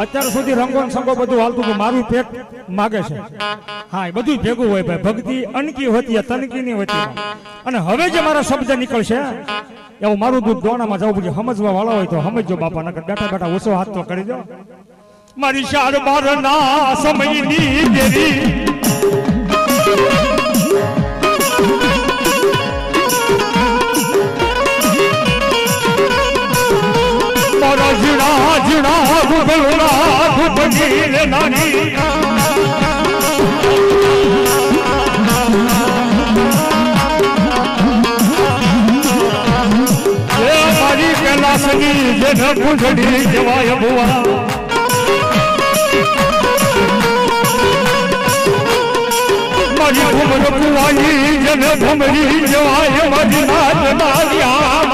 અત્યાર સુધી રંગો સંગો બધું હાલતું મારું પેટ માગે છે હા એ બધું ભેગું હોય ભાઈ ભક્તિ અનકી હોતી તનકી ની હોતી અને હવે જે મારા શબ્દ નીકળશે એવું મારું દૂધ દોણામાં જવું પડશે સમજવા વાળા હોય તો સમજજો બાપા નકર બેઠા બેઠા ઓછો હાથ તો કરી દો મારી શાર બાર ના સમયની દેરી જીણા જીણા ગુગળા ગુગળી રે નાની એ મારી કૈલાસની જેને પૂંછડી જવાય ભુવા મારી ભૂમર ભુવાની જેને ભૂમરી જવાય મારી નાચ મારિયા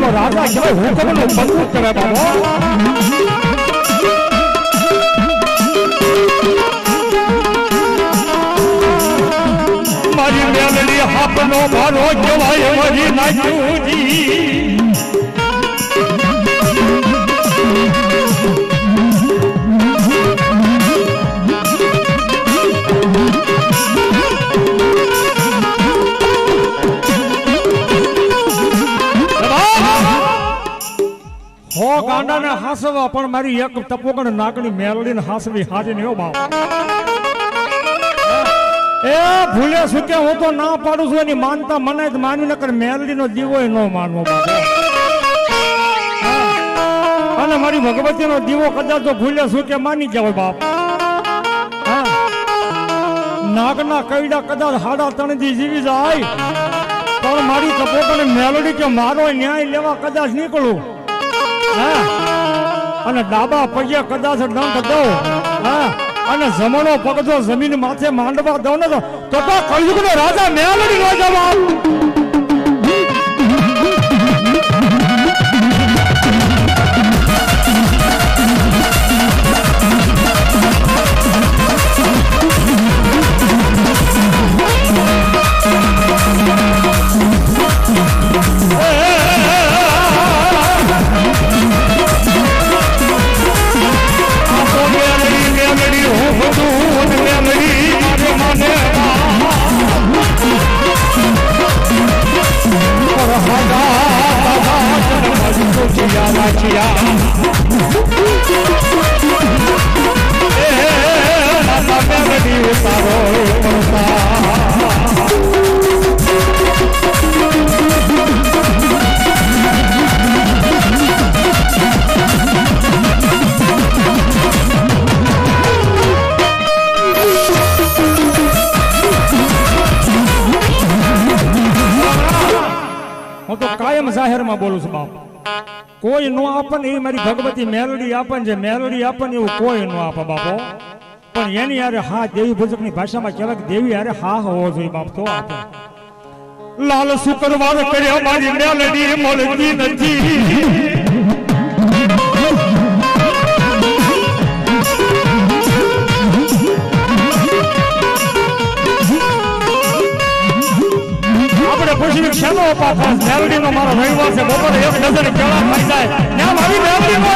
રાજા કહેવાય હુકમનો બંદૂક કહેવાય બાબો મારી મેલડી હાપનો ભારો કહેવાય મારી નાચુજી ગાંડાને હાસવા પણ મારી એક તપોગણ નાગણી મેલડીને હાસવી હાજે ને બાપ એ ભૂલે શું કે હું તો ના પાડું છું એની માનતા મને જ માનવી નકર મેલડીનો દીવો ન માનવો બાપ અને મારી ભગવતીનો દીવો કદાચ તો ભૂલે શું કે માની જવાય બાપ નાગના કઈડા કદાચ હાડા તણથી જીવી જાય પણ મારી તપોગણ મેલડી કે મારો ન્યાય લેવા કદાચ નીકળું અને ડાબા પગે કદાચ દંડ દો અને જમણો પગ જો જમીન માથે માંડવા દો ને તો કળયુગનો રાજા મેલડી નો જવાબ જાહેરમાં બોલું છું બાપ કોઈ નો આપન એ મારી ભગવતી મેલડી આપન છે મેલડી આપન એવું કોઈ નો આપે બાપો પણ એની યારે હા દેવી ભજકની ભાષામાં કહેવાય કે દેવી યારે હા હોવો જોઈએ બાપ તો આપે લાલ શુક્રવાર કર્યો મારી મેલડી મળતી નથી શેનો પાપા મેલડી નો મારો રવિવાર છે બપોરે એક નજર કેળા ખાઈ જાય ત્યાં મારી મેલડી નો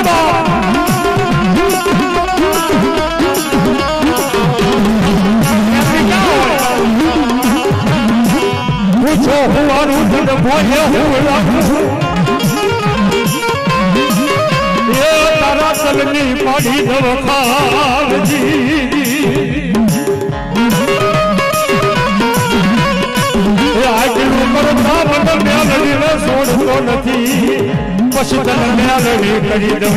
પૂછો હુવાનું ધૂળ ભોજે હું રાખું એ તારા તલની પાડી દવ ખાવજી છોડતો નથી પછી તને મેલડી કરી દઉં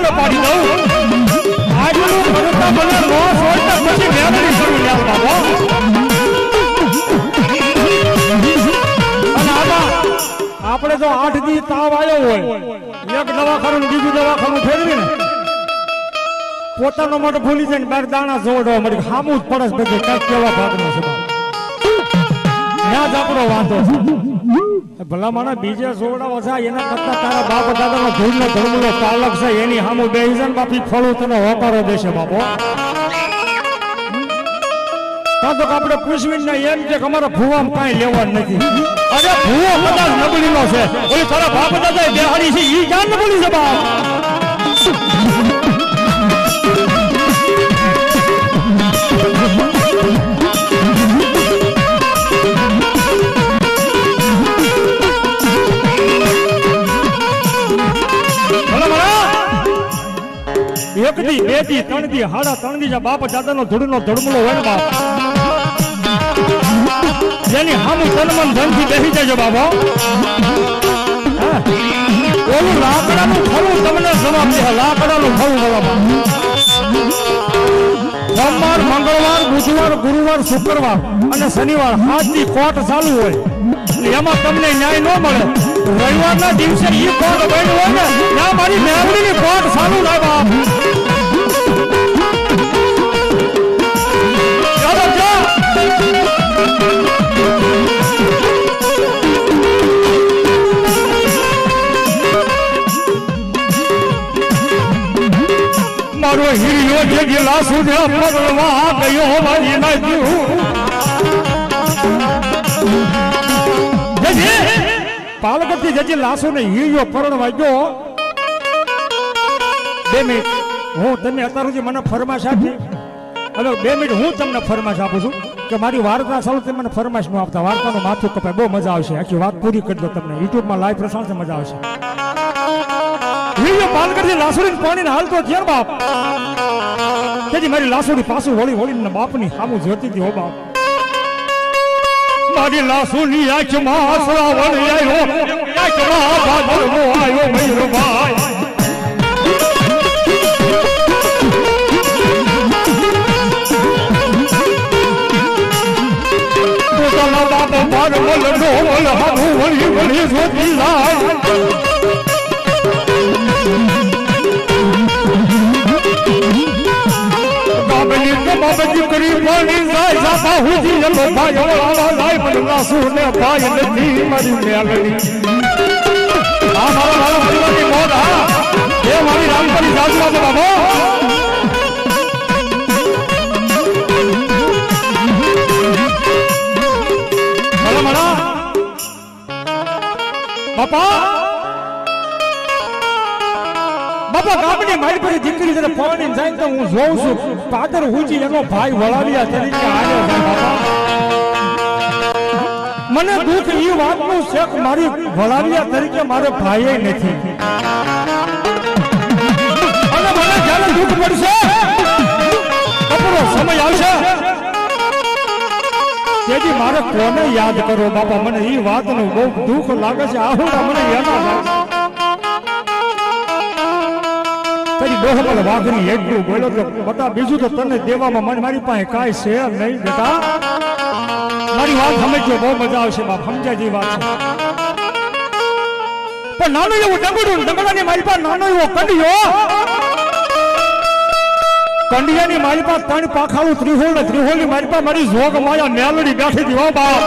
ચાલો પાડી દઉં આજનું કરતા મને નો છોડતા પછી મેળવી કરું યાર બાબા અને આપણે જો 8 દી તાવ આવ્યો હોય એક દવાખાનું બીજું દવાખાનું ફેરવીને પોતાનો માટે ભૂલી જાય ને બાર દાણા જોડવા મળી હામું જ પડે બધે કઈક કેવા ભાગનો છે ત્યાં જ આપણો વાંધો છે ભલા માણા બીજે જોડાવા છે એના કરતા તારા બાપ દાદાનો ધૂળનો ધર્મનો પાલક છે એની સામું બેહી જાય બાપી ફળું તને હોકારો દેશે બાપો તો આપણે પૂછવીને ના એમ કે અમારા ભૂવામાં કાંઈ લેવાનું નથી અરે ભૂવો કદાચ નબળીનો છે ઓલી તારા બાપ દાદા બેહાડી છે ઈ ક્યાં નબળી છે બાપ એક દી બે દી ત્રણ દી હાડા ત્રણ દી બાપ દાદાનો ધૂળનો ધડમલો હોય ને બાપ જેની હામું તનમન ધનથી બેસી જજો બાબા ઓલું લાકડાનું ખરું તમને જવાબ દે લાકડાનું ખરું જવાબ સોમવાર મંગળવાર બુધવાર ગુરુવાર શુક્રવાર અને શનિવાર 5 દી કોર્ટ ચાલુ હોય એમાં તમને ન્યાય ન મળે રવિવારના દિવસે ઈ કોર્ટ બન્યું હોય ને ત્યાં મારી મેળવીની કોર્ટ ચાલુ થાય બાપ મારો હીરો જે ગેલા સુધી પડવા ગયો મારી નાખ્યું પાલગઢથી જજી લાસો ને હીરો પરણવા ગયો 2 મિનિટ હું તમે અત્યાર સુધી મને ફરમાશ આપી હવે 2 મિનિટ હું તમને ફરમાશ આપું છું કે મારી વાર્તા ચાલુ તમે મને ફરમાશ ન આપતા વાર્તાનું માથું કપાય બહુ મજા આવશે આખી વાત પૂરી કરી દો તમને યુટ્યુબમાં લાઈવ પ્રસારણ મજા આવશે હીરો પાલગઢથી લાસુડી પાણીને હાલતો થયો બાપ તેથી મારી લાસુડી પાછું વળી વળીને બાપની સામું જોતી હતી હો બાપ મારી લાસુની આંખમાં આસરા વળી આવ્યો આંખમાં ભાદરવો આવ્યો મયુરભાઈ પોતાના બાપ બાર વલ ડોલ હાથું વળી વળી જોતી જાય બાબજી કરી પાણી જાય સાપા હુજી એનો ભાઈ ઓળાવા જાય પણ લાસુને ભાઈ નથી મારી મેલડી આ મારા પરિવારની મોત હા એ મારી રામપરી સાસુમાં છે બાબો મણા બાપા બાપા ગામની મારી પર દીકરી જરા પાણી જાય તો હું જોઉં છું પાદર હુજી એનો ભાઈ વળાવ્યા તરીકે આવ્યો છે બાપા મને દુઃખ એ વાતનું છે કે મારી વળાવ્યા તરીકે મારો ભાઈ નથી અને મને જ્યારે દુઃખ પડશે કપરો સમય આવશે તેથી મારે કોને યાદ કરો બાપા મને એ વાતનું બહુ દુઃખ લાગે છે આહુડા મને એના ડોહમલ વાઘરી એટલું બોલ્યો તો બતા બીજું તો તને દેવામાં મને મારી પાસે કાંઈ છે નહીં બેટા મારી વાત સમજજો બહુ મજા આવશે બાપ સમજાય જે વાત છે પણ નાનો એવો ડંગડું ડંગડાની મારી પાસે નાનો એવો કંડિયાની મારી પાસે 3 પાખાળું ત્રિહોલ ને ત્રિહોલની મારી પાસે મારી જોગ માયા મેલડી બેઠી હતી હો બાપ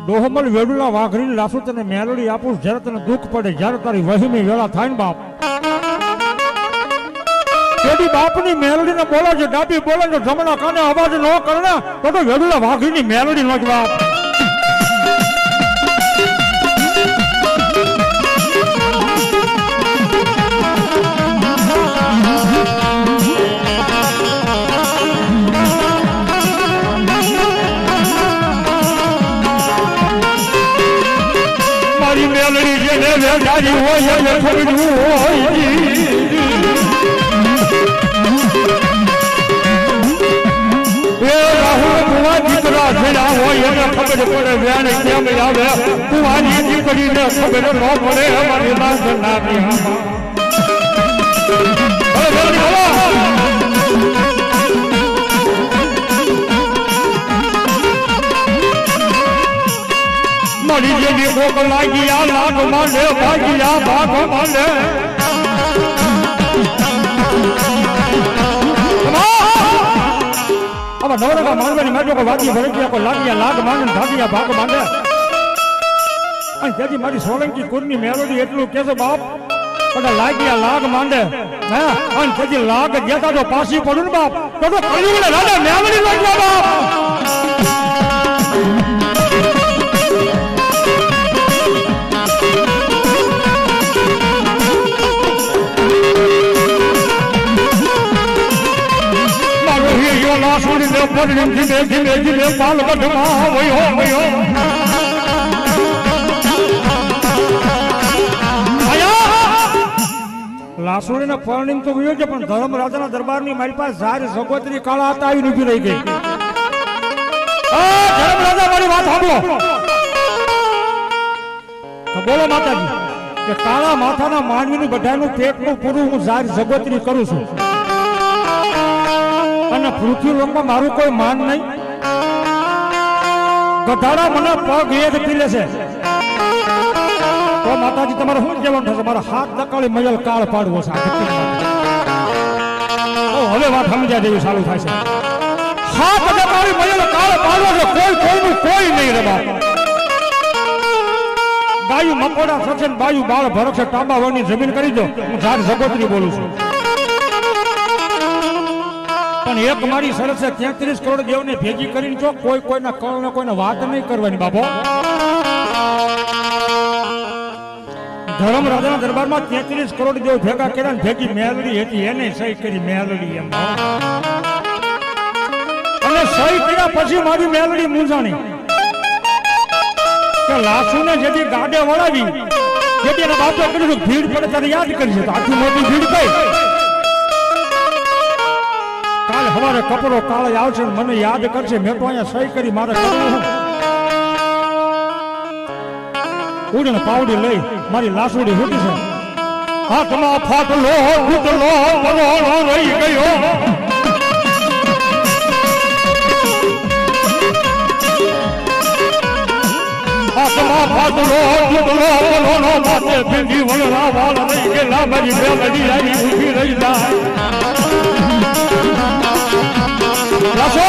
ડોહમલ વેડુલા વાઘરી લાસુ તને મેલડી આપું જ્યારે તને દુઃખ પડે જ્યારે તારી વહીમી વેળા થાય ને બાપ તેડી બાપની મેલડીને બોલાવજો ડાબી બોલાવજો જમણા કાને અવાજ ન કરે ને તો વેડુલા વાઘરીની મેલડી નો જ બાપ જેને વેચારી હોય એને ખબરવું હોય એ રાહુલ કુવા દીકરા જેના હોય એને ખબર પડે વેણ કેમ આવે કુવાની દીકરીને ખબર ન પડે અમારી લાજ નાની મારી જેવી ભોગ લાગી આ લાગ માંડે ભાગી આ ભાગ માંડે હવે નવરકા માંડવાની મેટો કોઈ વાગી ભરકી કોઈ લાગી લાગ માંડે ભાગી આ ભાગ માંડે અને તેથી મારી સોલંકી કુરની મેલોડી એટલું કહેશે બાપ પણ લાગી આ લાગ માંડે હે અને તેથી લાગ દેતા તો પાછી પડું ને બાપ તો કળિયુગને રાજા મેલોડી લાગવા બાપ લાસુડીને પરણીમ ધીમે ધીમે ધીમે પાલગઢમાં વયો વયો લાસુડીને પરણીમ તો વયો છે પણ ધર્મ રાજાના દરબારની મારી પાસે સારી સગોતરી કાળા હતા આવી ઊભી રહી ગઈ ધર્મ રાજા મારી વાત સાંભળો બોલો માતાજી કે કાળા માથાના માનવીનું બધાનું પેટનું પૂરું હું સારી સગોતરી કરું છું અને પૃથ્વી લોકમાં મારું કોઈ માન નહીં ગધાડા મને પગ એ જ પીલે છે તો માતાજી તમારે શું કહેવાનું થશે મારા હાથ દકાળી મયલ કાળ પાડવો છે હવે વાત સમજ્યા જેવી ચાલુ થાય છે હાથ દકાળી મયલ કાળ પાડવો છે કોઈ કોઈનું કોઈ નહીં રે બાપ ગાયું મકોડા સચન બાયું બાળ ભરક છે તાંબા વળની જમીન કરી દો હું ઝાડ જગોતરી બોલું છું પણ એક મારી શરત છે 33 કરોડ દેવને ભેગી કરીને જો કોઈ કોઈના કળને કોઈને વાત નહીં કરવાની બાપો ધર્મ રાજાના દરબારમાં 33 કરોડ દેવ ભેગા કર્યા ને ભેગી મેલડી હતી એને સહી કરી મેલડી એમ અને સહી કર્યા પછી મારી મેલડી મૂંઝાણી કે લાસુને જેથી ગાડે વળાવી જેથી એના બાપે કર્યું ભીડ પડે ત્યારે યાદ કરશે તો આટલી મોટી ભીડ કઈ કાલે હવારે કપડો કાળે આવશે મને યાદ કરશે મેં તો અહીંયા સહી કરી મારે કરવું ઉડીને પાવડી લઈ મારી લાસુડી ફૂટી છે હાથમાં ફાટલો ફૂટલો પરોળો રહી ગયો હાથમાં ફાટલો ફૂટલો પરોળો માથે ભીંડી વળરા વાળ રહી ગયેલા મારી બેલડી આવી ઊભી રહી જાય લાસો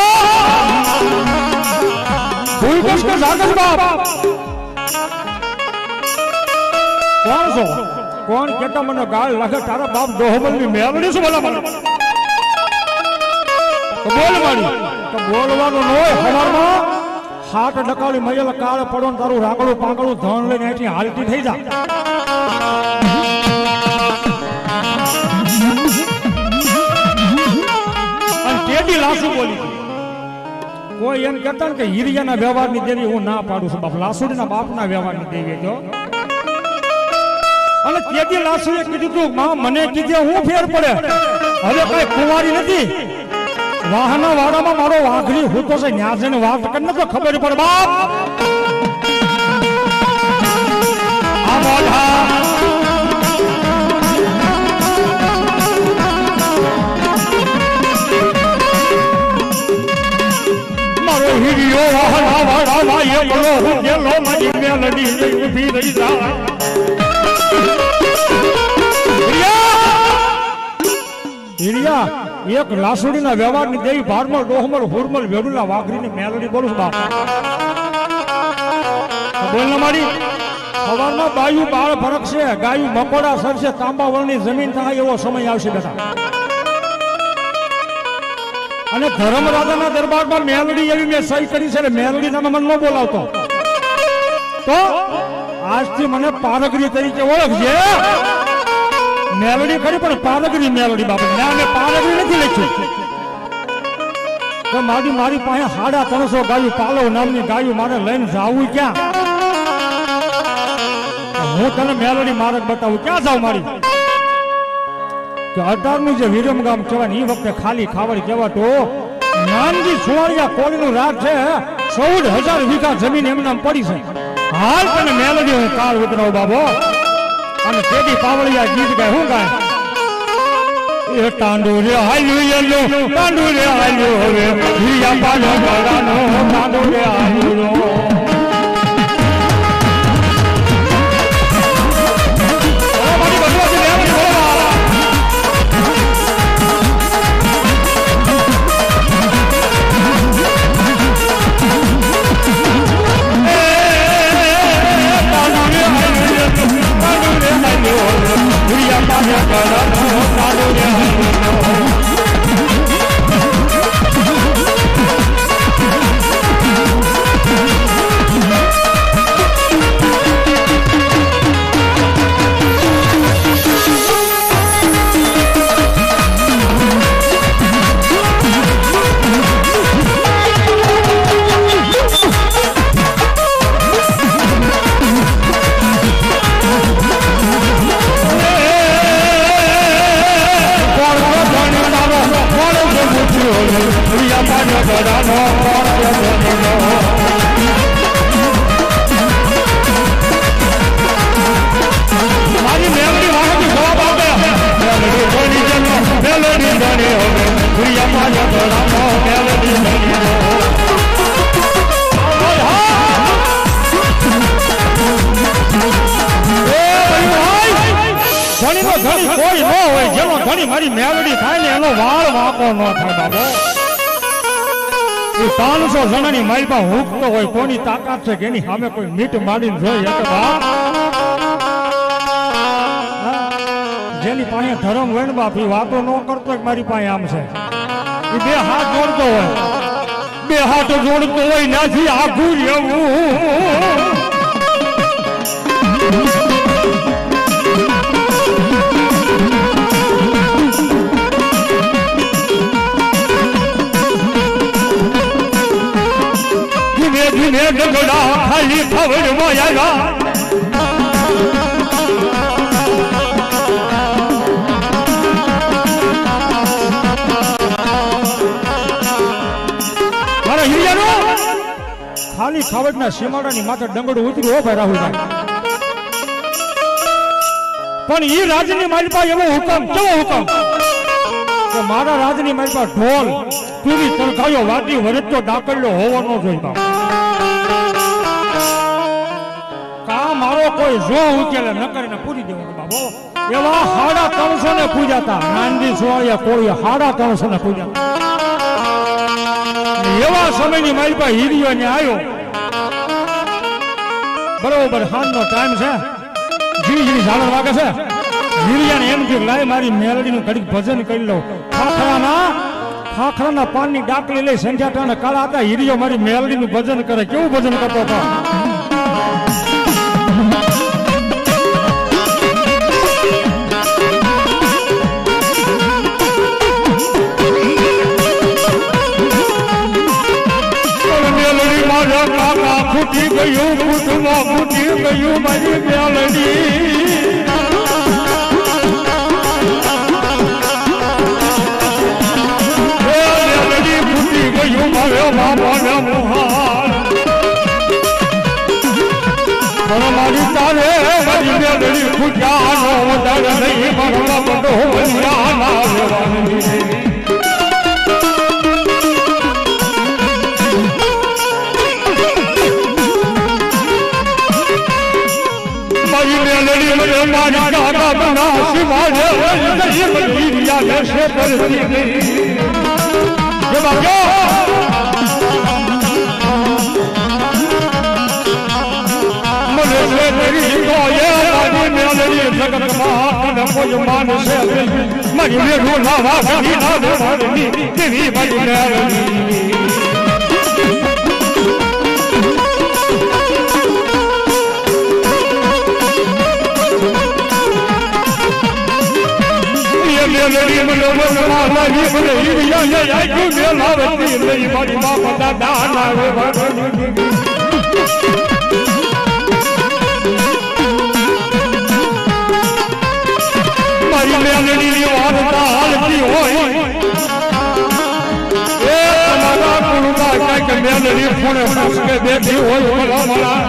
ભૂલ કશ કે સાગર બાપ કોણ છો કોણ કેતા મને ગાળ લાગે તારા બાપ દોહમલની મેલડી શું બોલા મને બોલ મારી તો બોલવાનું ન હોય હવારમાં હાથ ડકાળી મયલ કાળ પડો તારું રાગડું પાંગળું ધન લઈને અહીંથી હાલતી થઈ જા લાસુ બોલી કોઈ એમ કહેતા ને કે હિરિયાના વ્યવહારની દેવી હું ના પાડું છું બાપ લાસુડીના બાપના વ્યવહારની દેવી જો અને તેથી લાસુએ કીધું તું માં મને કીધે હું ફેર પડે હવે કઈ કુંવારી નથી વાહના વાડામાં મારો વાઘરી હું તો છે ન્યા જઈને વાત કરીને તો ખબર પડે બાપ આ મોઢા હિરિયો વાહના વાડામાં એકલો હું ગેલો મારી મેલડી ઊભી રહી જા હિરિયા એક લાસુડીના વ્યવહારની દેવી ભારમલ ડોહમલ હુરમલ વેડુલા વાઘરીની મેલડી બોલું બાપ બોલ ને મારી સવારમાં બાયું બાળ ફરક છે ગાયું મકોડા સરશે તાંબા વળની જમીન થાય એવો સમય આવશે બેટા અને ધર્મ રાજાના દરબારમાં મેલડી એવી મેં સહી કરી છે મેલડી નામે મને ન બોલાવતો તો આજથી મને પારગરી તરીકે ઓળખજે મેલડી કરી પણ પારગરી મેલડી બાબત મેં પારગરી નથી લખ્યું તો મારી પાસે 350 ગાયું પાલવ નામની ગાયું મારે લઈને જાવું ક્યાં હું હું તને મેલોડી માર્ગ બતાવું ક્યાં જાવ મારી કે 18 નું જે વિરમ ગામ કહેવાય એ વખતે ખાલી ખાવડ કહેવાતો નાનજી સુવાળિયા કોળીનું રાજ છે 14,000 વીઘા જમીન એમનામ પડી છે હાલ તને મેલોડી હું કાળ ઉતરાવ બાબો અને તેડી પાવળિયા ગીત ગાય હું ગાય એ તાંડુ રે હાલ્યું તાંડુ રે હાલ્યું હવે હિયા પાલો ગળાનો તાંડુ રે હાલ્યું કોઈ ન હોય જેનો ઘણી મારી મેલડી થાય ને એનો વાળ વાંકો ન થાય બાબો 500 જણાની માલમાં હુંકતો હોય કોની તાકાત છે કે એની સામે કોઈ મીટ માડીને જોઈ જેની પાસે ધર્મ હોય ને બાપ એ વાતો ન કરતો મારી પાસે આમ છે એ બે હાથ જોડતો હોય બે હાથ જોડતો હોય નાથી આઘું રહેવું ધીમે ગગડા ખાલી ખબર મોયા મારા હિરિયાનો ખાલી ખાવડના સીમાડાની માથે ડંગડું ઉતર્યું હો ભાઈ રાહુલભાઈ પણ ઈ રાજની માલપા એવો હુકમ કેવો હુકમ કે મારા રાજની માલપા ઢોલ પૂરી તરખાયો વાટી વરજતો ડાકડ્યો હોવાનો જોઈએ મારો કોઈ જો ઉકેલે ન કરીને પૂરી દેવાનો બાબો એવા 350 ને પૂજાતા નાનજી સુવાળિયા કોળિયા 350 ને પૂજાતા એવા સમયની મારી પાસે હીરિયો ને આવ્યો બરોબર હાનનો ટાઈમ છે જીવી ઝાલર વાગે છે હીરિયાને એમ કે લાય મારી મેલડીનું ઘડીક ભજન કરી લઉં ખાખરાના પાનની ડાકલી લઈ સંધ્યાટાને કાળા હતા હીરિયો મારી મેલડીનું ભજન કરે કેવું ભજન કરતો હતો ફૂટી ગયું ફૂટમાં ફૂટી ગયું મારી મેલડી મેલડી ફૂટી ગયું મારે બાબાને મુહાર પણ મારી તારે મારી મેલડી ફૂટ્યાનો વધારે નહીં મારા બધો વંજાના રહેવાની મારી કાકા બના શિવાજે હીરિયા લેશે કરતી જે બાજો મને સે તેરી ગોયે મારી મેલડી જગતમાં કોઈ માનસે મારી મેરુ લાવા ગઈ ના દેવાની તેવી મારી મેલડી મેલડી મને મનવા હીરે હીરિયા યા યુ મેલાવતી લઈ મારી બાપા દાદા નાવે ભગવાન મેલડી ફોને ફસકે બેઠી હોય ભલા ભલા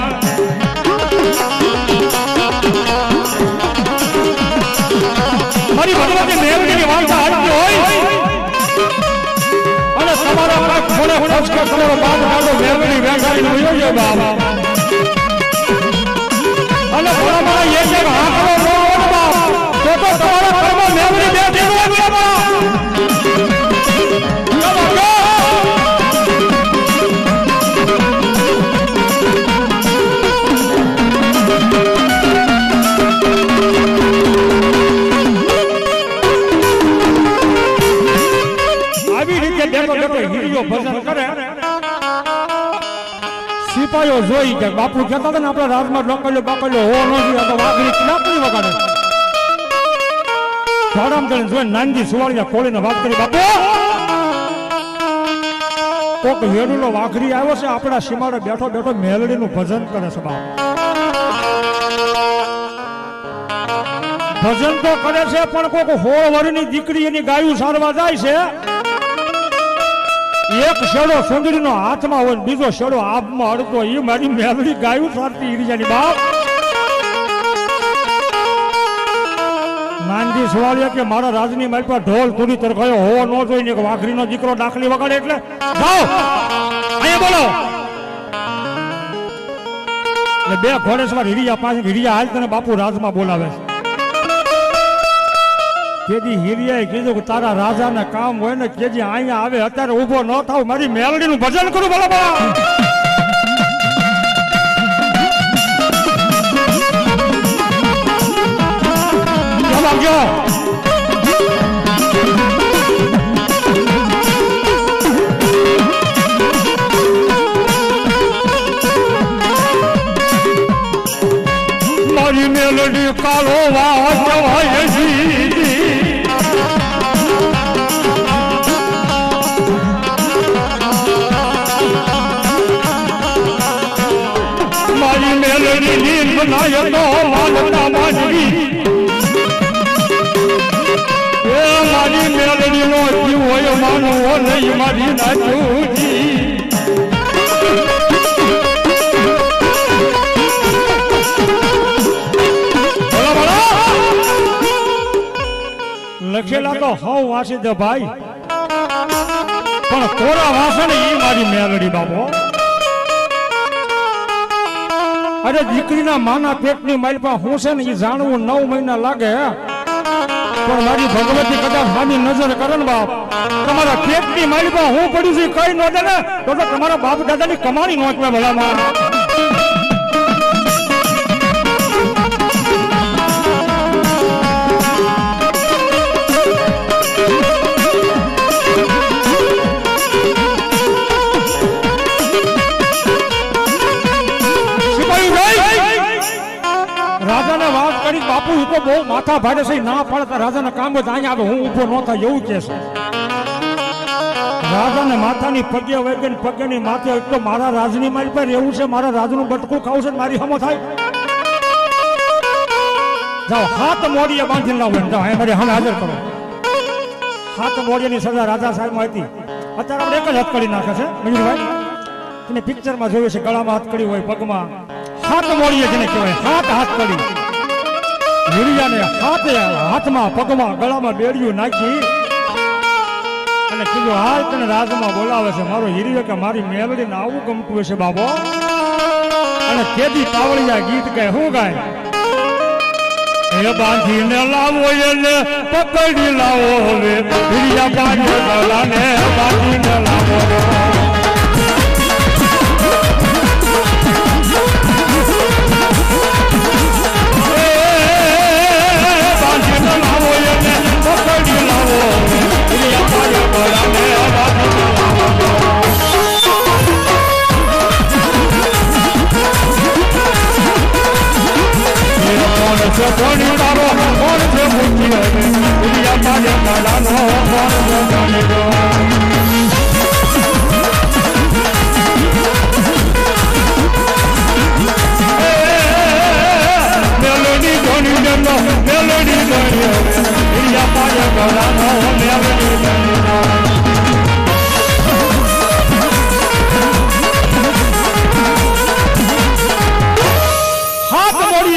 મારી ભગવતી મેલડીની વાર્તા હાલતી હોય અને તમારા કાંઈક ફોને ફસકે તમારો બાપ દાદો મેલડી વેગાડીને વયો જાય બાપ અને ભલા ભલા એક એક હાથનો નો આવે બાપ તો તમારા ઘરમાં મેલડી બેઠી હોય બાપ ભજન કરે સિપાહીઓ જોઈ કે બાપુ કહેતા હતા ને આપણા રાજમાં ડોકલ્યો બાકલ્યો હો નથી તો વાઘરી નાખી વગાડે ઝાડામ કરીને જોઈ નાનજી સુવાળિયા ખોલીને વાત કરી બાપુ કોક વેડુલો વાઘરી આવ્યો છે આપણા સીમાડે બેઠો બેઠો મેલડીનું ભજન કરે છે બાપ ભજન તો કરે છે પણ કોક 16 વર્ષની દીકરી એની ગાયું સારવા જાય છે એક શેડો સુંદરીનો હાથમાં હોય બીજો શેડો આબમાં અડતો એ મારી મેલડી ગાયું સારતી ઈરીજાની બાપ નાનજી સવાલિયા કે મારા રાજની મારી પર ઢોલ તુરી તરખાયો હોવો ન જોઈને કે વાઘરીનો દીકરો ડાકલી વગાડે એટલે જાઓ અહીંયા બોલો એટલે બે ઘોડેસવાર હીરિયા પાસે હીરિયા હાલ તને બાપુ રાજમાં બોલાવે છે કેજી હીરિયાએ કીધું કે તારા રાજાને કામ હોય ને કેજી અહીંયા આવે અત્યારે ઊભો ન થાવ મારી મેલડીનું ભજન કરું ભલા ભલા મારી મેલડી કાળો વાય બનાય તો માનતા માનવી એ મારી મેલડી નો જીવ હોય માનવો નહીં મારી નાચુજી લખેલા તો હવ વાસી દે ભાઈ પણ કોરા વાસણ ઈ મારી મેલડી બાપો અરે દીકરીના માના પેટની માલપા હું છે ને એ જાણવું 9 મહિના લાગે પણ મારી ભગવતી કદાચ માની નજર કરે ને બાપ તમારા પેટની માલપા હું પડ્યું છે કઈ ન દે ને તો તમારા બાપ દાદાની કમાણી નોંચવે ભલામાં બાપુ તો બહુ માથા ભાડે છે ના પડતા રાજાના કામ જ અહીંયા આવે હું ઊભો ન થાય એવું કે છે રાજાને માથાની પગે વૈગન પગેની માથે એટલો મારા રાજની મારી પર એવું છે મારા રાજનું બટકું ખાવું છે મારી હમો થાય જાઓ હાથ મોડીએ બાંધી લાવો જાઓ અહીં મારી હમે હાજર કરો હાથ મોડીની સજા રાજા સાહેબમાં હતી અત્યારે આપણે એક જ હથકડી નાખે છે મયુરભાઈ તમે પિક્ચરમાં જોયું છે ગળામાં હથકડી હોય પગમાં હાથ મોડીએ જેને કહેવાય હાથકડી હીરિયાને હાથમાં પગમાં ગળામાં બેડિયું નાખી અને કીધું હાલ તને રાજમાં બોલાવે છે મારો હીરિયો કે મારી મેલડીને આવું ગમતું હશે બાબો અને કેદી પાવળિયા ગીત ગાય શું ગાય એ બાંધીને લાવો એને પકડી લાવો હવે હીરિયા બાંધે ગળાને બાંધીને લાવો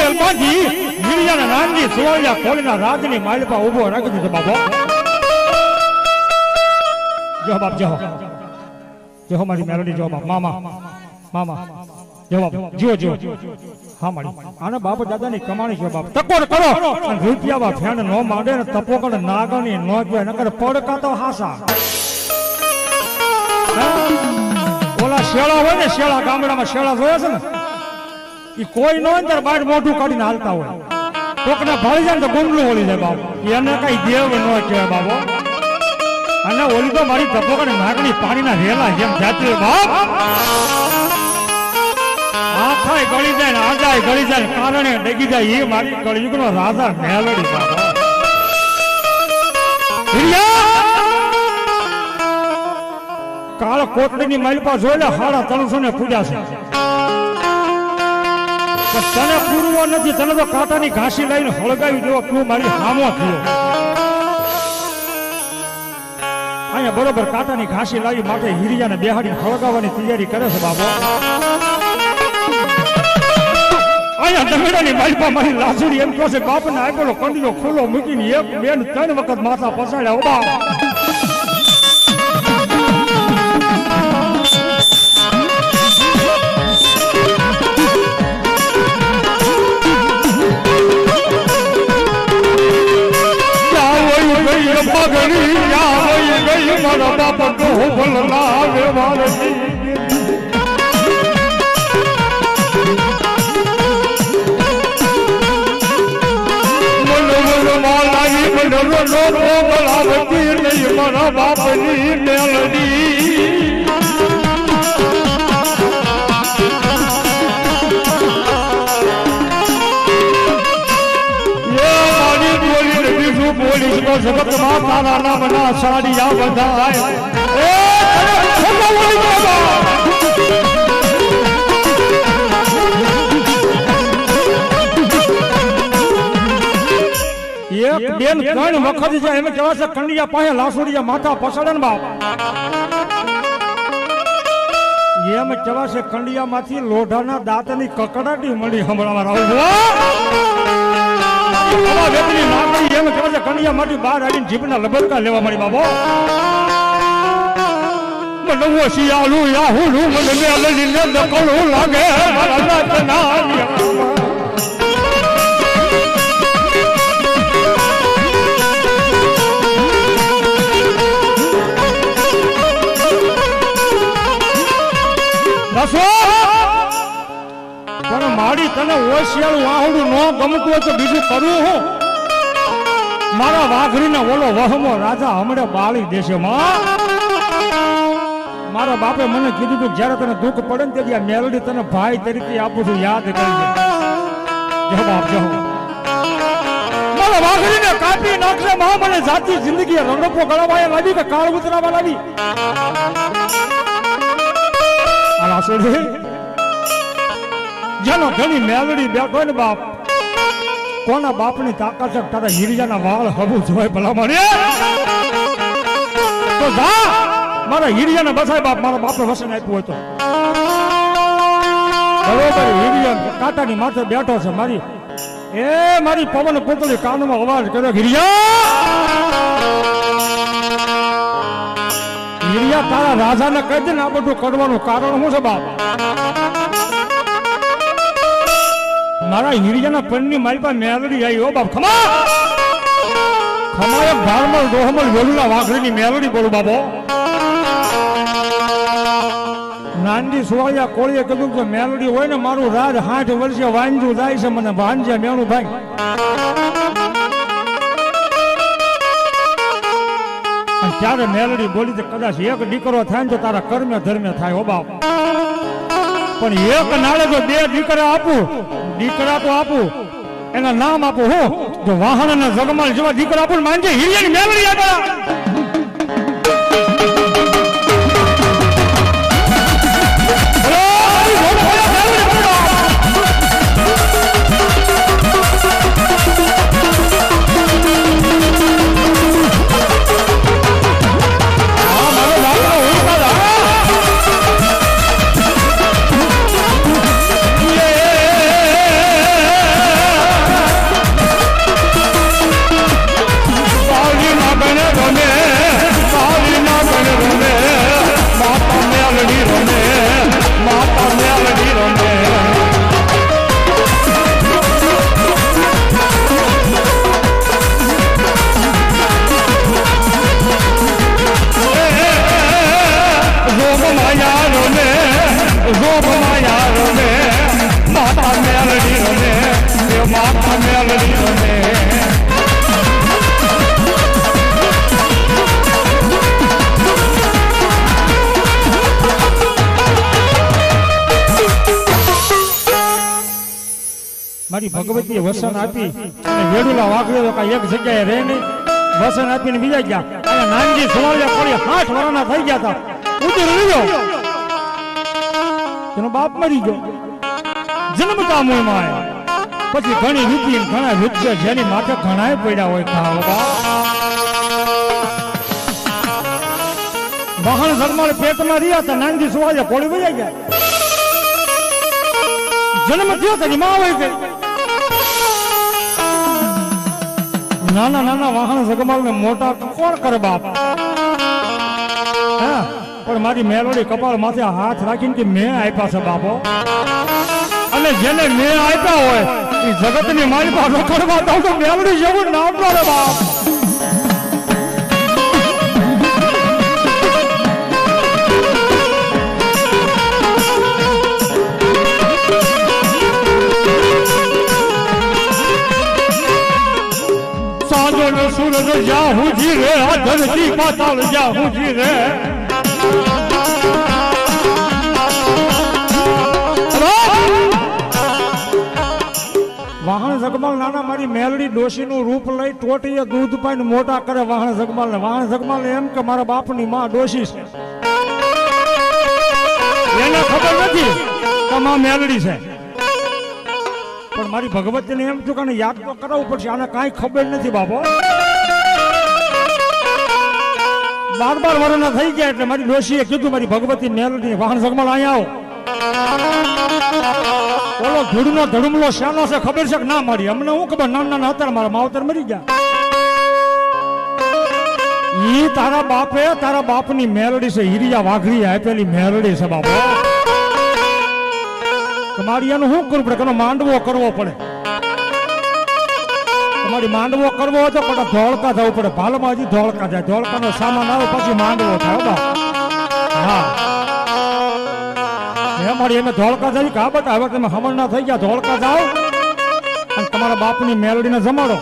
વેલ બાંધી વીડિયાના નાનજી સુવાળિયા કોળીના રાજની માલપા ઊભો રાખી દીધો બાબો. જો બાપ જો જો મારી મેલોડી જો બાપ મામા મામા જો બાપ જો હા મારી આને બાપ દાદાની કમાણી છે બાપ. ટકોર કરો અને રૂપિયામાં ફેણ નો માંડે ને તપોકડ નાગણી નો જોય નકર પડકા તો હાસા. ઓલા શેળા હોય ને શેળા ગામડામાં શેળા જોયા છે ને એ કોઈ ન હોય ત્યારે બહાર મોઢું કાઢીને હાલતા હોય. કોકને ભાળી જાય ને તો ગુંડલું ઓળી જાય બાપ. એને કઈ દેવ ન કહેવાય બાબો. અને ઓલી તો મારી તપોકડ નાગણી પાણીના રેલા જેમ જાતી હોય બાપ. આખાય ગળી જાય ને આગાય ગળી જાય કારણે ડગી જાય એ મારી કળયુગનો રાજા મેલડી બાબો. કાળ કોટડીની માલપા જોઈને 350 ને પૂજા છે. તને પૂરવો નથી. તને તો કાંટાની ઘાસી લઈને હળગાવી દેવો. તું મારી હામો થયો. અહીંયા બરોબર કાંટાની ઘાસી લાવી માટે હીરિયાને બેહાડી હળગાવવાની તૈયારી કરે છે બાબો. અહીંયા દમેડાની માલપા મારી લાસુડી એમ કહે છે બાપને આપેલો કંડીલો ખુલ્લો મૂકીને 1, 2, 3 વખત માથા પસાડ્યા. ઓ બાપ મારા બાપા તો ભલ લાવે વાળતી નહીં મારા બાપની મેલડી. પોલીસ નો જગતમાં તારા નામના સાડિયા બધાય. એક બેન 3 વખત જાય એમ કહેવાય છે કંડિયા પાસે લાસુડિયા માથા પસાડે ને બાપ. એમ કહેવાય છે કંડિયા માંથી લોઢાના દાંતની કકડાટી મળી હમણાં એમ કહેવાય છે કંડિયા માંથી બહાર આવીને જીભના લબડકા લેવા મળી બાબો. મને શિયાળુ યાહુડુ મને મેલડીને દકળું લાગે મારા નાચના. પણ મારી તને ઓશિયાળું વાહુડું ન ગમતું હોય તો બીજું કરવું હું. મારા વાઘરીને ઓલો વહમો રાજા હમણાં બાળી દેશે. મારા બાપે મને કીધું હતું જયારે તને દુઃખ પડે ને તેથી આ મેલડી તને ભાઈ તરીકે આપું છું, યાદ કરજે. જય બાપ જય. મારા વાઘરીને કાપી નાખશે માં મને જાતી જિંદગી રંગપો ગળાવાયા લાવી કે કાળ ઉતરાવા લાવી. જેનો ઘણી મેલડી બેઠો ને બાપ કોના બાપની તાકાત છે તારા હીરિયાના વાળ હબુ જોય ભલા મળે તો જા મારા હીરિયાને બસાય બાપ. મારા બાપે વસન આપ્યું હોય તો બરોબર. હીરિયા કાંટાની માથે બેઠો છે મારી મારી પવન પુતળી કાનમાં અવાજ કર્યો હીરિયા તારા રાજાને કહી દે ને આ બધું કરવાનું કારણ શું છે બાપ. મારા હીરિયાના પરની મારી પાસે મેલડી આવી. ઓ બાપ ખમા એક ભારમલ ડોહમલ વેલુલા વાઘરીની મેલડી બોલું બાબો. નાનજી સુવાળિયા કોળીએ કીધું કે મેલડી હોય ને મારું રાજ 60 વર્ષે વાંજ્યું જાય છે મને ભાંજે મેણું ભાઈ. ત્યારે મેલડી બોલી કદાચ એક દીકરો થાય ને તો તારા કર્મે ધર્મે થાય. હો બાપ પણ એક નાળે જો 2 દીકરા આપું દીકરા તો આપું એના નામ આપું હું જો વાહન અને જગમાલ જેવા દીકરા આપું માનજે હીરિયાની મેલડી આપા. માથા મેલડી મને મારી ભગવતીએ વસન આપી અને વેડુલા વાઘરેલો કાંઈ એક જગ્યાએ રહે નહીં વસન આપીને બીજા ગયા અને નાનજી સુવાળિયા પડી 8 વર્ષના થઈ ગયા હતા ઉતર રહ્યો તેનો બાપ મરી ગયો જન્મતા મૂળમાં પછી ઘણી રૂપી ઘણા વૃક્ષ જેની માથે ઘણાય પડ્યા હોય ખાવા વાહન ધર્માળ પેટમાં રહ્યા હતા નાનજી સુવાળિયા પડી વજાઈ ગયા જન્મ થયો તેની માં હોય ગઈ નાના નાના વાહન જગમાલ ને મોટા કોણ કરે બાપ હા પણ મારી મેલોડી કપાળ માથે હાથ રાખીને કે મેં આપ્યા છે બાપો અને જેને મેં આપ્યા હોય એ જગતની મારી પાસે રખડવા દઉં તો મેલોડી જેવું નામ કરે બાપ सूरज जाहू जी रे धरती पाताल जाहू जी रे વાહણ જગમાલ નાના મારી મેલડી ડોશી નું રૂપ લઈ ટોટીએ દૂધ પાઈને મોટા કરે વાહણ જગમાલ ને વાહણ જગમાલ એમ કે મારા બાપ ની માં ડોશી છે એને ખબર નથી કે માં મેલડી છે પણ મારી ભગવતીને એમ થયું કે યાદ તો કરાવવું પડશે આને કાંઈ ખબર નથી બાપો 12 વર્ષના થઈ ગયા એટલે મારી ડોશીએ કીધું મારી ભગવતી મેલડી વાહન જગમાલ અહીંયા આવો ઓલો ધૂળનો ધડુમલો શાનો છે ખબર છે કે ના મારી અમને હું ખબર નાના નાના હતા મારા માવતર મરી ગયા ઈ તારા બાપની મેલડી છે હિરિયા વાઘરી આપેલી મેલડી છે બાપો તમારી એનું શું કરવું પડે કે માંડવો કરવો પડે તમારી માંડવો કરવો હોય તો પણ ધોળકા જવું પડે ભાલમાં હજી ધોળકા જાય ધોળકાનો સામાન આવે પછી માંડવો થાય હા મારી એમ ધોળકા જાય કે હા બતા હવે તમે હમણ ના થઈ ગયા ધોળકા જાઓ અને તમારા બાપની મેલડીને જમાડો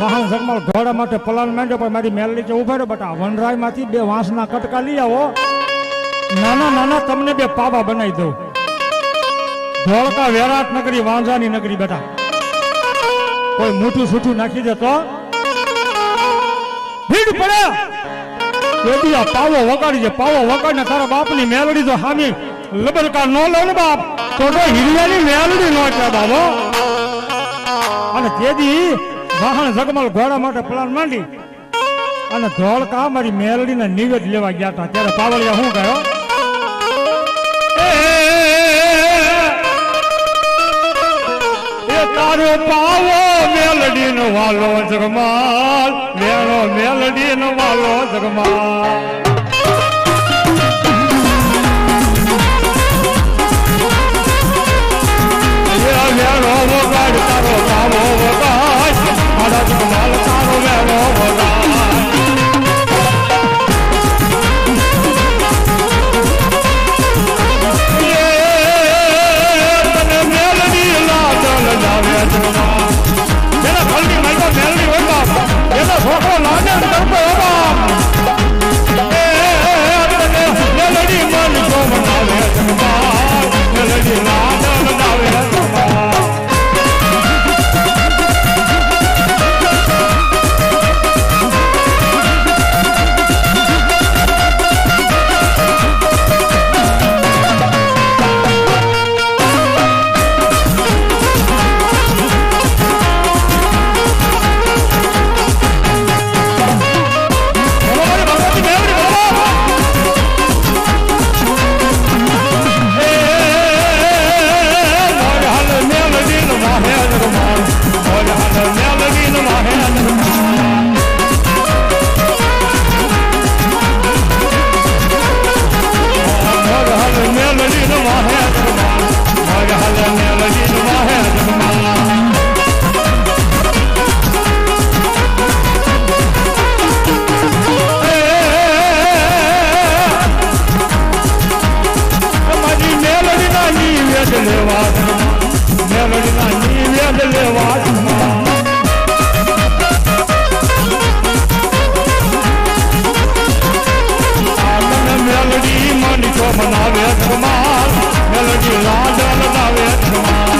વાહન જગમાલ ઘોડા માટે પલાન માંડ્યો પણ મારી મેલડી કે ઉભા રહ્યો બટા વનરાય માંથી 2 વાંસના કટકા લઈ આવો નાના નાના તમને 2 પાવા બનાવી દઉં ધોળકા વેરાટ નગરી વાંઝાની નગરી બેટા કોઈ મોટું છૂટું નાખી દે તો ભીડ પડે કેદિયા પાવો વગાડી દે પાવો વગાડીને તારા બાપની મેલડી તો હામી લબરકા નો લે ને બાપ તો હિરિયાની મેલડી નો છે બાબો અને તેદી વાહન જગમાલ ઘોડા માટે પ્લાન માંડી અને ધોળકા મારી મેલડીને નિવેદ લેવા ગયા હતા ત્યારે પાવળિયા શું કહ્યો તારો પાવો મેલડી નો વાલો જગમાલ વેણો મેલડી નો વાલો જગમાલ વેણો વગાડ તારો પાવો વગાડ મારા જગમાલ તારો વેણો વગાડ છોકરો લાગે કરતો બદલે વાતમાં મેલડી મન તો મનાવે તમાર મેલડી લાડ લગાવે તમાર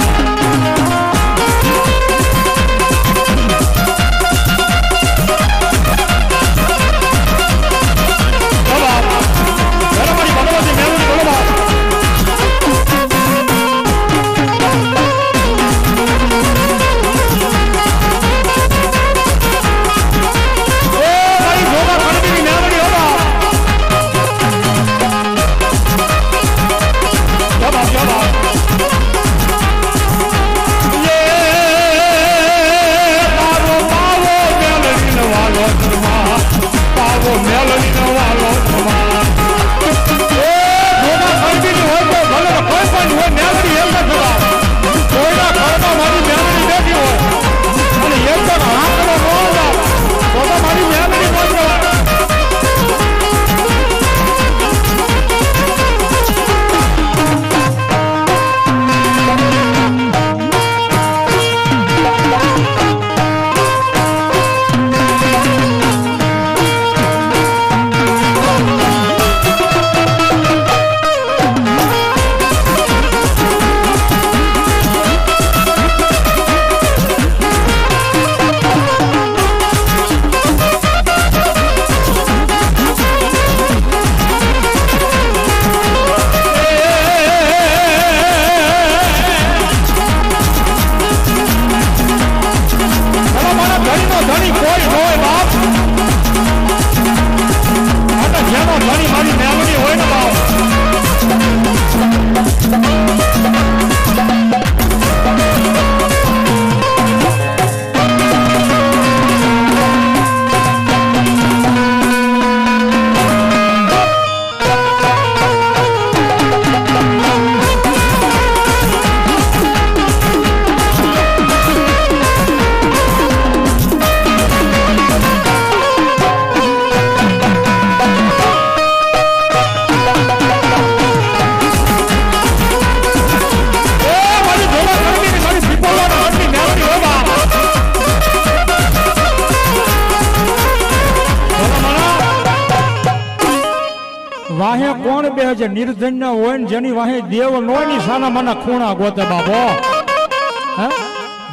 વાહે કોણ બે છે નિર્ધન્ય હોય ને જેની વાહે દેવ નોય ની સાના માના ખૂણા ગોતે બાપો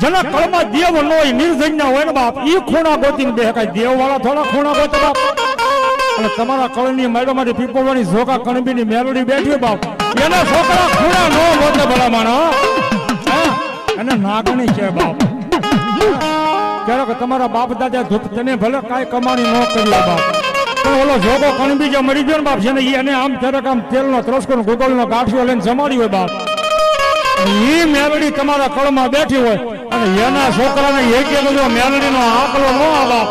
જેના કળમાં દેવ નોય નિર્ધન્ય હોય ને બાપ ઈ ખૂણા ગોતીને બે કઈ દેવ વાળા થોડા ખૂણા ગોતે બાપ અને તમારા કળની મેળોમાંથી પીપળવાની ઝોકા કણબીની મેલોડી બેઠી બાપ એના છોકરા ખૂણા નો ગોતે ભલા માણો અને નાગણી છે બાપ ક્યારેક તમારા બાપ દાદા ધૂપ તને ભલે કાંઈ કમાણી ન કરી બાપ ઓલો જોગો કણબી જે મરી ગયો ને બાપ છે ને એને આમ ક્યારેક આમ તેલનો ત્રસકો ગોગળનો ગાંઠિયો લઈને જમાડી હોય બાપ એ મેલડી તમારા કળમાં બેઠી હોય અને એના છોકરાને એક બધો મેલડીનો આંકલો ન આવા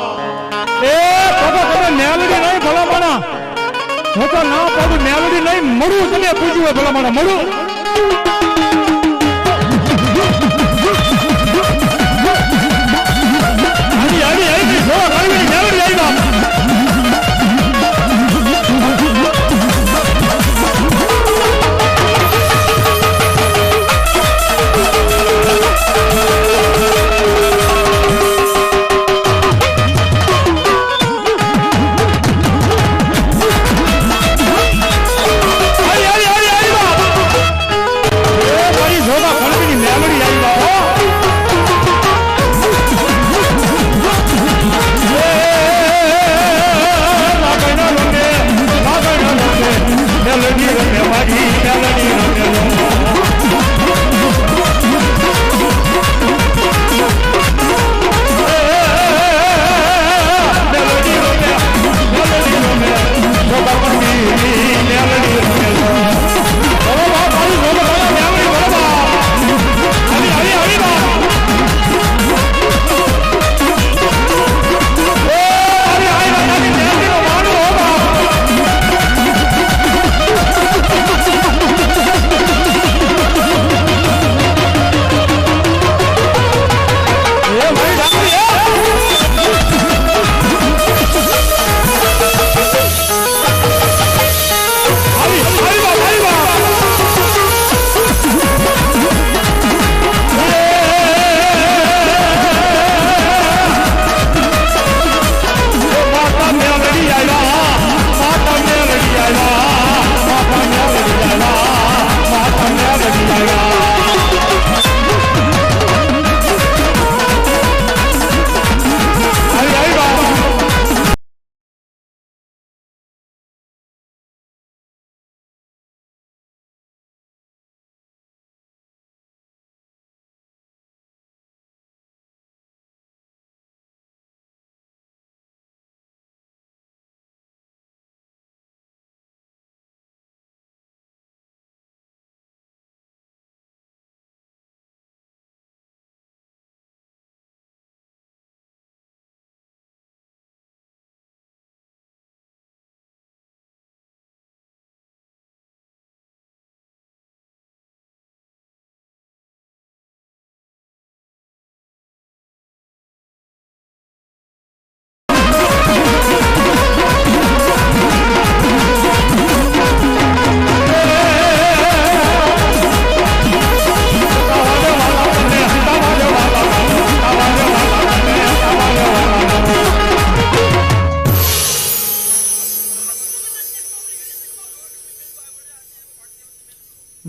એ પગો તમે મેલડી નહીં ભલામણા હું તો ના પગું મેલડી નહીં મળું તમે પૂછ્યું હોય ભલામણા મળું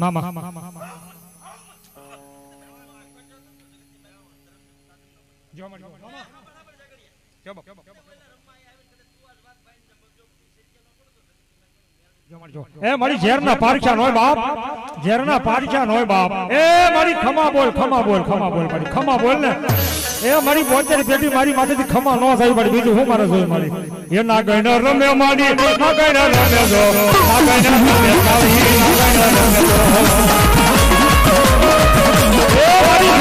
મામા એ મારી ઝેરના પારખા નોય બાપ, ઝેરના પારખા નોય બાપ. એ મારી ખમા બોલ, ખમા બોલ, ખમા બોલ, મારી ખમા બોલ ને. એ મારી 72 પેટી મારી માથેથી ખમા ન થાય પડી, બીજું હું મારે જોઈ મારી. એ ના ગઈને રમે માડી, ના ગઈને રમે જો, ના ગઈને રમે કાવી, ના ગઈને રમે જો. એ મારી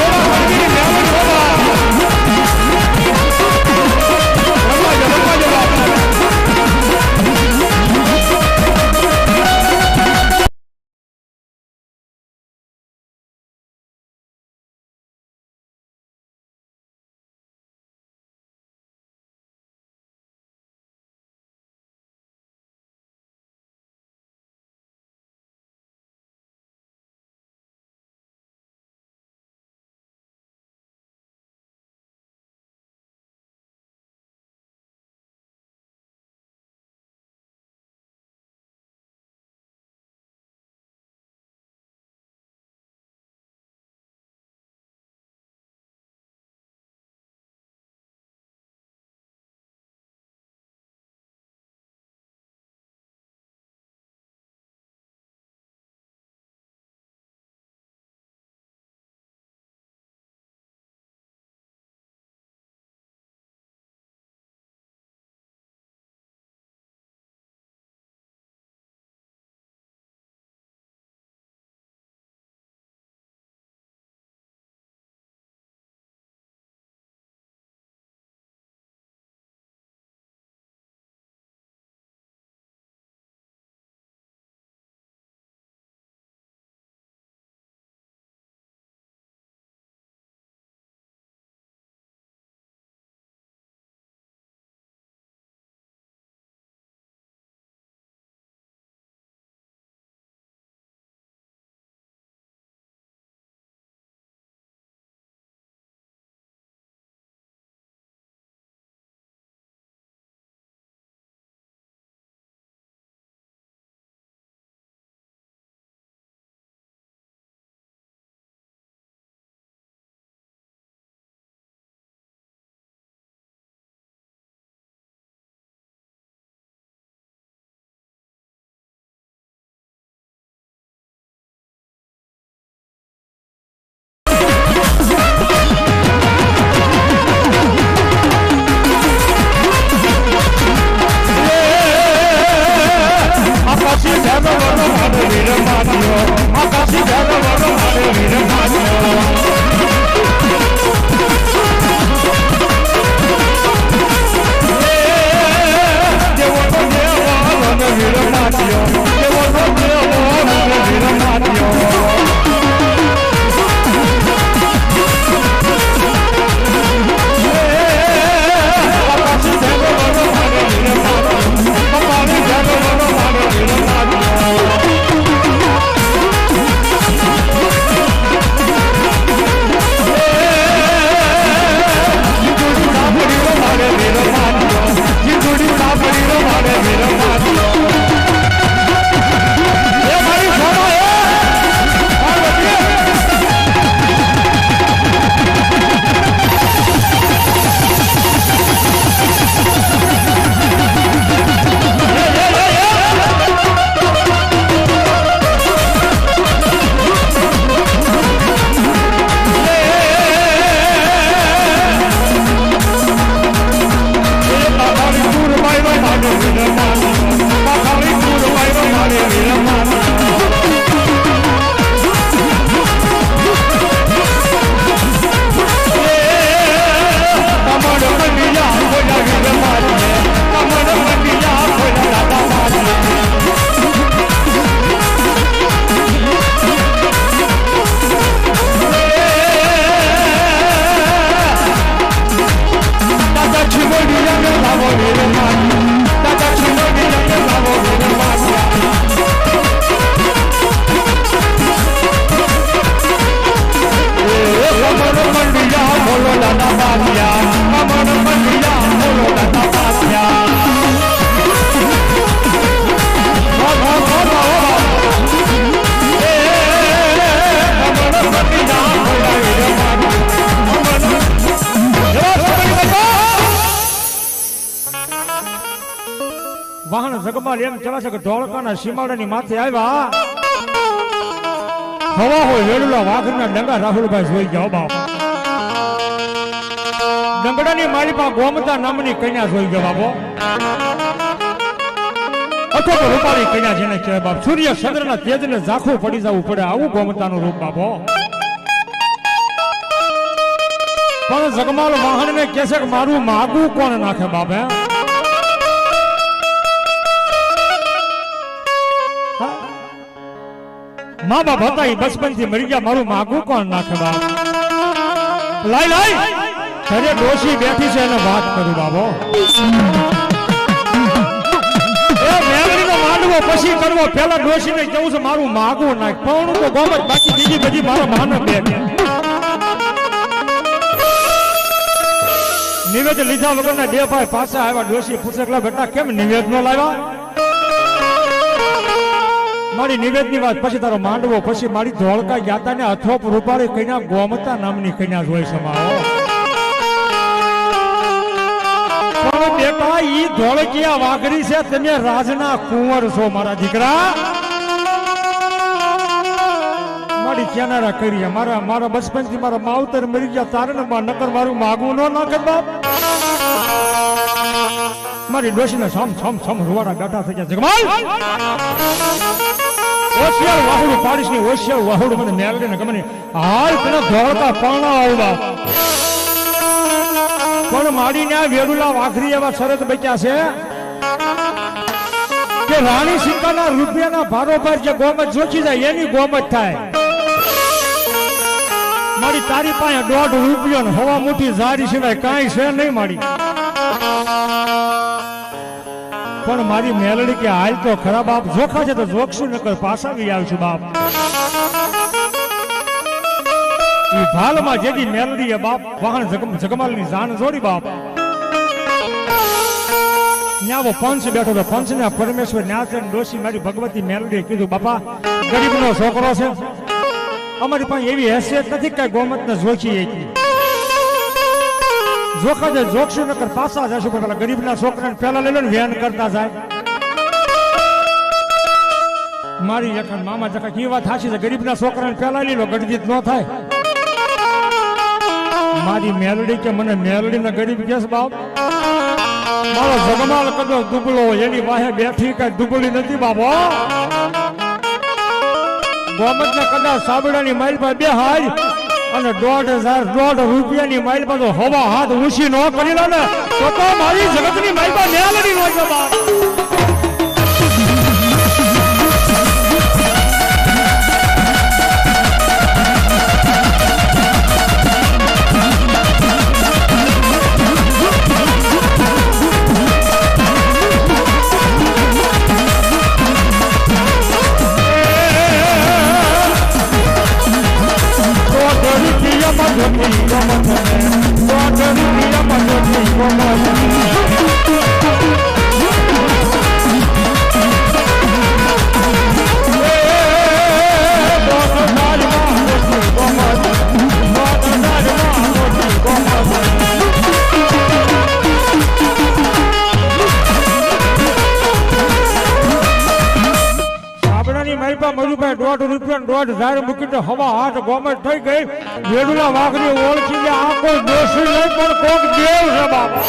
જગમાલ એમ કહેવાય છે કે ધોળકાના સીમાડાની માથે આવ્યા હવા હોય વેલુલા વાઘના ડંગા રાહુલભાઈ જોઈ જાઓ બાપ ડંગડાની માલિપા ગોમતા નામની કન્યા જોઈ ગયો બાપો અથવા તો રૂપાળી કન્યા જેને કહેવાય બાપ સૂર્ય ચંદ્રના તેજને ઝાખું પડી જવું પડે આવું ગોમતાનું રૂપ બાપો પણ જગમાલ વાહનને કહે છે કે મારું માગું કોણ નાખે બાપ હે મા બાપ હતા એ બચપન થી મરી ગયા મારું માગું કોણ નાખે બાપ લાઈ લાઈ ઘરે ડોશી બેઠી છે એને વાત કરું બાબો એ મેલડીનો માંડવો પછી કરવો પેલા ડોશીને કેવું છે મારું માગું નાખ પણ તો ગોમત બાકી બીજી બધી મારા માનવ બે નિવેદ લીધા વગરના બે ભાઈ પાછા આવ્યા ડોશી પૂછે કે બેટા કેમ નિવેદ ન લાવ્યા મારી નિવેદની વાત પછી તારો માંડવો પછી મારી ધોળકા ગયા ને અથોપ રૂપાળી કન્યા ગોમતા નામની કન્યા જોઈ સમાવો પણ બેટા ઈ ધોળકિયા વાઘરી છે તમે રાજના કુંવર છો મારા દીકરા મારી કેનારા કરી મારા બચપન થી મારા માવતર મરી ગયા તારે નકર મારું માગું ન નાખે બાપ મારી ડોશીને સમ સમ સમ રૂવાડા બેઠા થઈ ગયા જગમાલ ઓશિયાર વાહુડું પાડીશ ની ઓશિયાર વાહુડું મને મેલડી ને ગમે હાલ તને ધોળકા પાણા આવવા પણ મારી ને વેડુલા વાઘરી એવા શરત બચ્યા છે કે રાણી સિક્કાના રૂપિયાના ભારોભાર જે ગોમત જોખી જાય એની ગોમત થાય મારી તારી પાસે 1.5 રૂપિયો હવા મુઠી જારી સિવાય કાંઈ છે નહીં મારી પણ મારી મેલડી કે હાલ તો ખરા બાપ જોખા છે તો જોખશું નકર પાછા બી આવશું બાપ ઈ ભાલમાં જેદી મેલડી એ બાપ વાહન જગમાલની જાન જોડી બાપ ન્યાવો પંચ બેઠો તો પંચ ને પરમેશ્વર ન્યાચન ડોશી મારી ભગવતી મેલડીએ કીધું બાપા ગરીબનો છોકરો છે અમારી પાસે એવી હેસિયત નથી કે ગોમતને જોખી હતી જોખા છે જોખશું નકર પાછા જશું પણ પેલા ગરીબના છોકરાને પેલા લઈ લો ને વેન કરતા જાય મારી એકાદ મામા જકા કી વાત સાચી છે ગરીબના છોકરાને પેલા લઈ લો ગડજીત ન થાય મારી મેલડી કે મને મેલડીને ગરીબ કેસ બાપ મારો જગમાલ કદો દુબળો એની વાહે બેઠી કઈ દુબળી નથી બાબો ગોમતને કદાચ સાબડાની માઇલ પર બે હાય અને 1.5 રૂપિયાની માઇલ પર તો હવા હાથ ઊંચી ન કરી લો ને તો મારી જગતની માઇલ પર મેલડી નો છે બાપ હવા હાથ ગોમત થઈ ગઈ વેડુલા વાઘરી ઓળખી ગયા આ કોઈ દોષી નહીં પણ કોક દેવ છે બાપા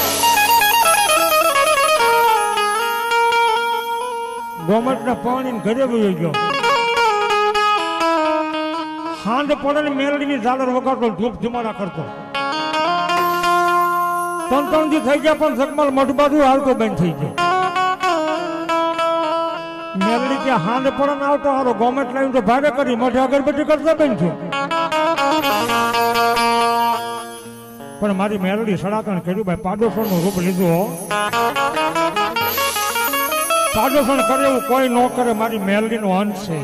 ગોમત ને પાણી ઘરે વહી ગયો હાંડ પડે ને મેલડી ની ઝાલર વગાડતો ધૂપ ધુમાડા કરતો 3 દી થઈ ગયા પણ જગમાલ મઠબાજુ હાલતો બંધ થઈ ગયો મેલડી કે હાંડ પડે ને આવતો હારો ગોમેટ લાવીને તો ભાડે કરી મઠે અગરબત્તી કરતા બેન છું પણ મારી મેલડી સડાતણ કર્યું ભાઈ પાડોશણ નું રૂપ લીધું પાડોશણ કરે એવું કોઈ ન કરે મારી મેલડી નો અંત છે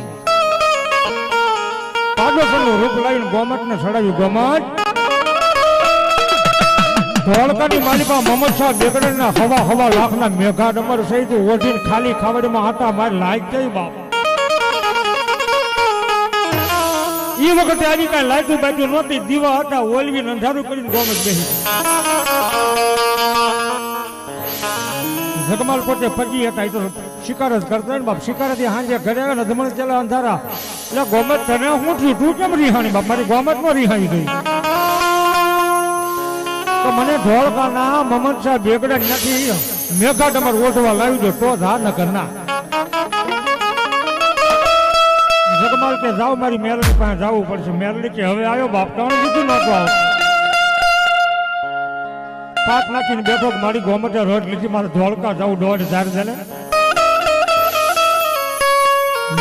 પાડોશણ નું રૂપ લાવીને ગોમટ ને સડાવ્યું ગોમટ ધોળકાની માલિકા મોહમ્મદ શાહ બેગડના હવા લાખના મેઘા ડમર સહિત ઓઢીને ખાલી ખાવડમાં હતા મારી લાયક થઈ બાપ એ વખતે આવી કઈ લાયકું બાજુ નહોતી દીવા હતા ઓલવીને અંધારું કરીને ગોમત બેસી જગમાલ પોતે ફજી હતા એ તો શિકાર જ કરતા ને બાપ. શિકારેથી સાંજે ઘરે આવે ને ધમણ ચાલે અંધારા. એટલે ગોમત તને શું થયું? તું કેમ રિહાણી બાપ? મારી ગોમતમાં રિહાણી ગઈ. તો મને ધોળકાના મમન શાહ બેગડા નથી મેઘા તમારે ઓઢવા લાવી દો તો ધા ન કરના. જગમાલ કે જાવ મારી મેલડી પાસે જવું પડશે. મેલડી કે હવે આવ્યો બાપ કાણ બીજું નતો આવ. પાક નાખીને બેઠો મારી ગોમતે રોડ લીધી મારે ધોળકા જવું 1.5 જણે.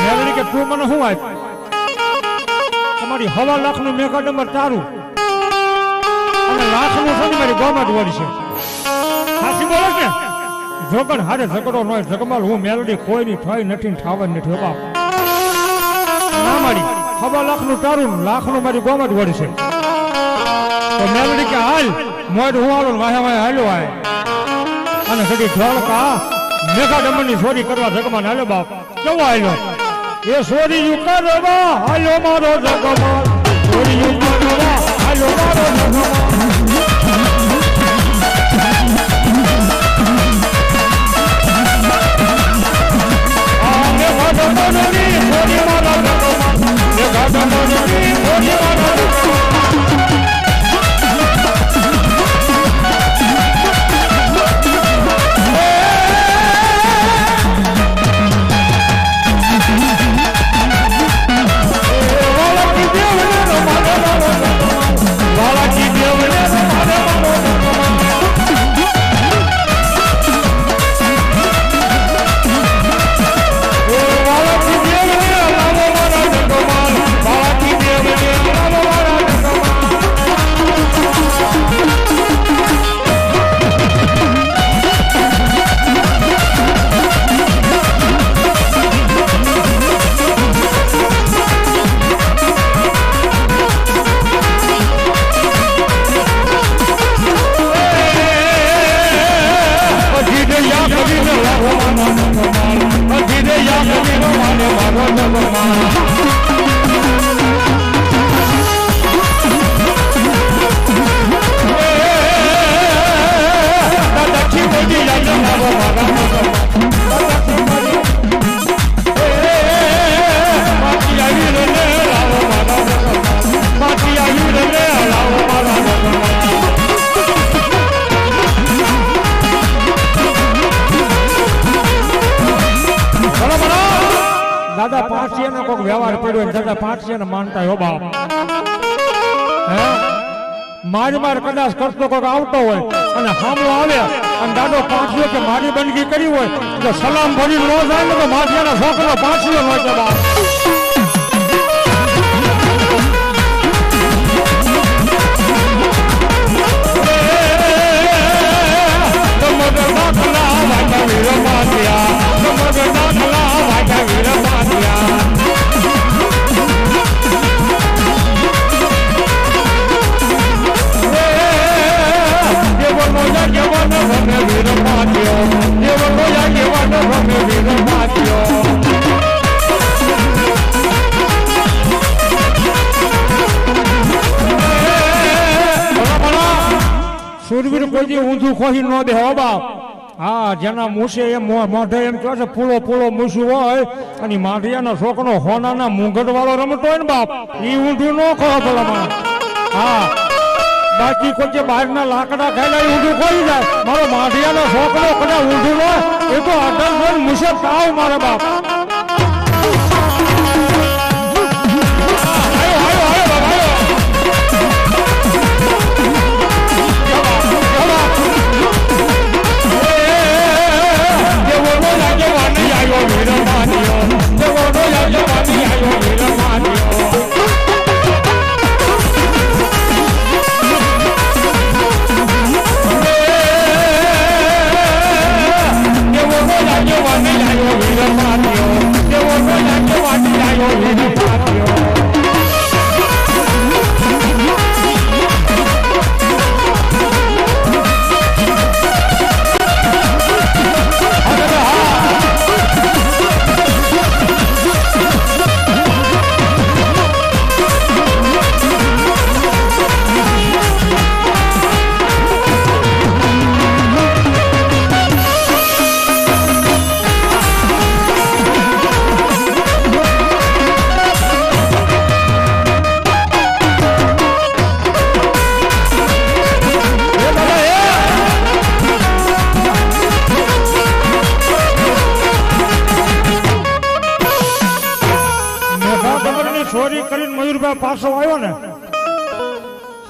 મેલડી કે તું મને શું આપ? તમારી 1.5 લાખનું મેઘા નંબર તારું અને લાખનું છે મારી ગોમત વળી છે. સાચી બોલો કે જોગણ હારે ઝઘડો ન હોય. જગમાલ હું મેલડી કોઈની થઈ નથી ઠાવર નથી બાપ. ના મારી 1.5 લાખનું તારું લાખનું મારી ગોમત વળી છે. તો મેલડી કે હાલ મોડ હું આવું વાહે વાહે હાલ્યો આય અને સડી ધોળકા મેઘા ડમણની ચોરી કરવા જગમાન હાલ્યો બાપ. કેવો હાલ્યો? એ ચોરી યુ કરવા હાલ્યો મારો જગમાન. ચોરી યુ કરવા હાલ્યો મારો જગમાન. દાદા પાંચિયાનો કોઈક વ્યવહાર પડ્યો દાદા પાંચિયાને માનતા હો બાપ. હે માર કદાચ કરતો કોઈક આવતો હોય અને સામો આવે અને દાદો પાંચિયો કે મારી બંદગી કરી હોય તો સલામ ભરી ન જાય ને તો માથિયાના છોકરો પાંચિયો ન છે બાપ. સુરવીર કોઈ ઊંધું ખોહી ન દે હો બાપ. હા જેના મૂસે એમ મોઢે એમ કહે છે પૂળો પૂળો મૂસું હોય અને માઢિયાનો છોકરો હોનાના મુંગટ વાળો રમતો હોય ને બાપ એ ઊંધું ન ખો ભલામણ. હા બાકી કોઈ બહારના લાકડા ખાઈ ઊંધું ખોઈ જાય. મારો માઢિયાનો છોકરો કદાચ ઊંધું હોય એ તો અઢાર જોઈને મૂસે તાવ મારે બાપ. Yo, પાછો આવ્યો ને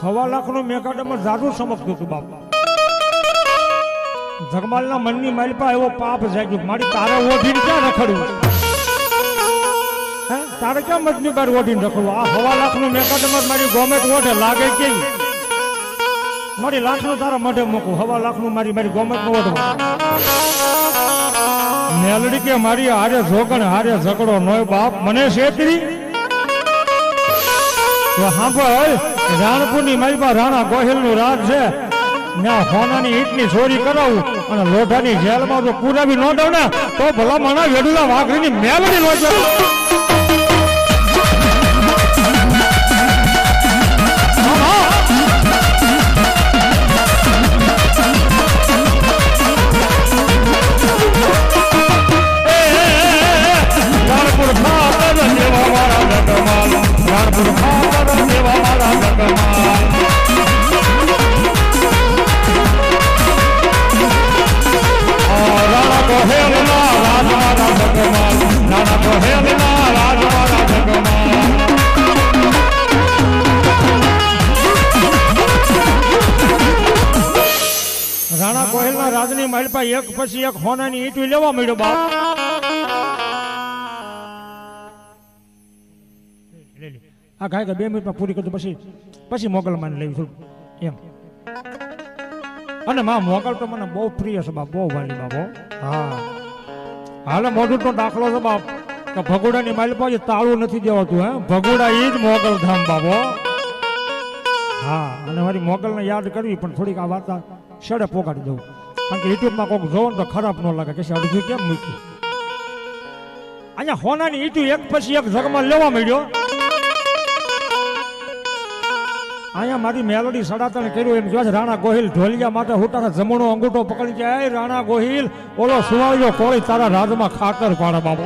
1.25 લાખનું મેઘાડમર જાદુ સમજતું હતું બાપ. જગમાલના મનની માલપા એવો પાપ જાગ્યો, મારી તારે ઓઢીને ક્યાં રખડવું, તારે ક્યાં મજની બાર ઓઢીને રખડવું? આ 1.25 લાખનું મેઘાડમર મારી ગોમેટ ઓઢે લાગે કેવી? મારી લાખનું તારા મઢે મૂકું, 1.25 લાખનું મારી ગોમેટ નો ઓઢવા. મેલડી કે મારી હારે જોગણ હારે ઝઘડો નોય બાપ, મને શેતરી સાંભળ. રાણપુરની માલપા રાણા ગોહિલ નું રાજ છે, ત્યાં સોનાની ઈંટની ચોરી કરાવું અને લોઢાની જેલમાં જો પુરાવી ન દઉં ને તો ભલા માણા વેડુલા વાઘરીની મેલડી નો રાણા ગોહિલના રાજની માલપા એક પછી એક હોનાની ઈંટું લેવા મળ્યો બાપ. આ ગાય કે 2 મિનિટમાં પૂરી કરતો પછી મોગલ માને લેવી થોડું એમ. અને માં મોગલ તો મને બહુ પ્રિય છે બાપ, બહુ વાલી બાપો. હા હાલે મોઢું તો દાખલો છે બાપ કે ભગોડાની માલપા જે તાળું નથી દેવાતું, હે ભગોડા ઈ જ મોગલ ધામ બાપો. હા અને મારી મોગલને યાદ કરવી પણ થોડીક આ વાર્તા શેડે પોગાડી દઉં, કારણ કે યુટ્યુબમાં કોઈક જોવો ને તો ખરાબ ન લાગે કે અડધું કેમ મૂક્યું. અહીંયા હોનાની ઈંટું એક પછી એક જગમાં લેવા મળ્યો. અહીંયા મારી મેલડી સડાતણ કર્યું એમ કહે છે રાણા ગોહિલ ઢોલિયા માટે હુટાના જમણો અંગૂઠો પકડી જાય, રાણા ગોહિલ ઓલો સુવાળ્યો કોળી તારા રાજમાં ખાતર પાડે બાબો.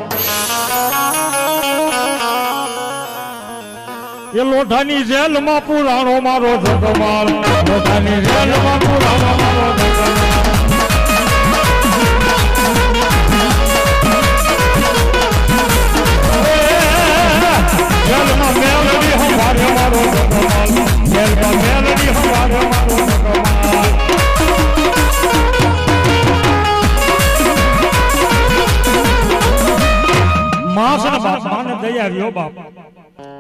એ લોઢાની જેલમાં પુરાણો મારો જગમાલ, લોઢાની જેલમાં પુરાણો મારો જગમાલ. જેલમાં મેલડી હમારે મારો જગમાલ, જેલમાં મેલડી હમારે મારો જગમાલ. માસના બાપ માને દયા આવ્યો બાપ.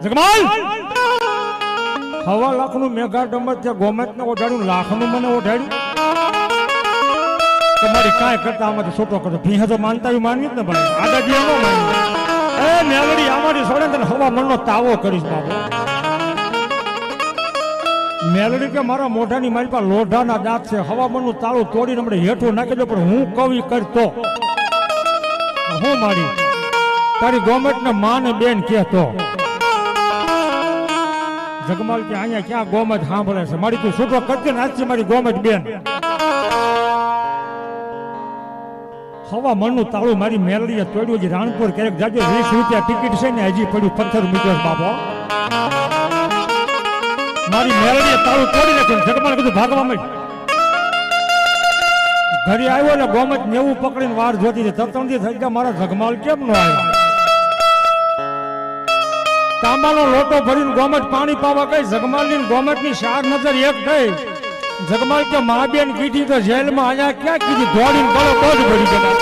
જગમાલ 1.25 લાખનું મેઘાડમર ત્યાં ગોમેતને ઓઢાડ્યું, લાખનું મને ઓઢાડ્યું. તમારી કાંઈ કરતા આમાંથી છોટો કરતો ભીહા તો માનતા માનવી જ ને ભાઈ, આડા ન માની. એ મેલડી આમાંથી છોડે તને હવા મનનો તાવો કરીશ બાબુ. મેલડી કે મારા મોઢાની મારી પાસે લોઢાના દાંત છે, હવામાનનું તાળું તોડીને હમણાં હેઠું નાખી દો, પણ હું કવિ કરતો હું મારી તારી ગોમેટ ને માને બેન કહેતો. જગમાલ કે અહીંયા ક્યાં ગોમેટ સાંભળે છે, મારી તું છૂટો કરતી ને આજથી મારી ગોમેટ બેન. હવા મનનું તાળું મારી મેલડીએ તોડ્યું છે. રાણપુર ક્યારેક જાજો 20 રૂપિયા ટિકિટ છે ને હજી પડ્યું પથ્થર મૂક્યો બાપો. મારી મેલડીએ તાળું તોડી નાખ્યું. જગમાલ કીધું ભાગવા માંડ. ઘરે આવ્યો ને ગોમત 90 પકડીને વાર જોતી હતી. 3 દી થઈ ગયા મારા જગમાલ કેમ ન આવ્યો. તાંબાનો લોટો ભરીને ગોમત પાણી પાવા ગઈ. જગમાલની ગોમતની 4 નજર એક થઈ. જગમાલ કે મા બેન કીધી તો જેલમાં અહીંયા ક્યાં કીધી, દોડીને ગળો તો જ ભરી ગયો.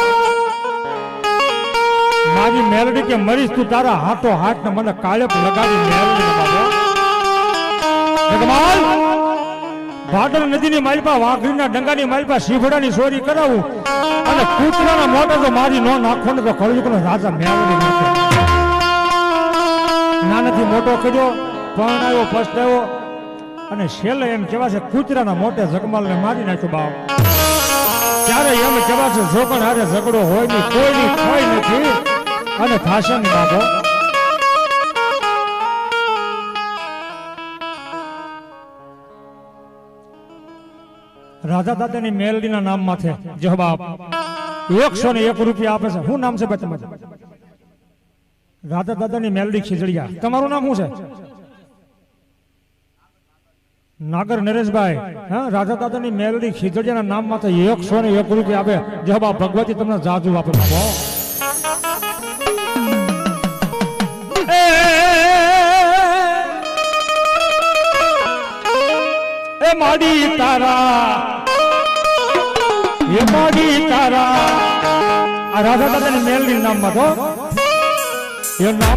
મારી મેલડી કે મરીશ તું તારા હાથો હાથ ને મને કાળેપ લગાવી મેલડી બાબો. જગમાલ ભાદર નદીની માલપા વાઘરીના ડંગાની માલપા શીફડાની ચોરી કરાવું અને કૂતરાના મોઢે તો મારી નો નાખો ને તો કળયુગનો રાજા મેલડી નાખે. નાનાથી મોટો કર્યો, પરણાયો, પસ્તાયો અને છેલ્લે એમ કહેવા છે કૂતરાના મોટે જગમાલને મારી નાખ્યો બાપ. ત્યારે એમ કહેવા છે જોકણ હારે ઝઘડો હોય નહીં, કોઈની કોઈ નથી અને થાશે નહીં બાપો. રાજા દાદાની મેલડીના નામ માથે જવાબ 101 રૂપિયા આપે છે. શું નામ છે ભાઈ તમારું? રાજા દાદાની મેલડી ખીજડીયા. તમારું નામ શું છે? નાગર નરેશભાઈ. હા, રાજા દાદાની મેલડી ખીજડીયાના નામ માથે 101 રૂપિયા આપે. જવાબ ભગવતી તમને જાજુ આપે. માડી તારા એ માડી તારા આ રાધા દાદાની મેલની નામમાં તો એ નામ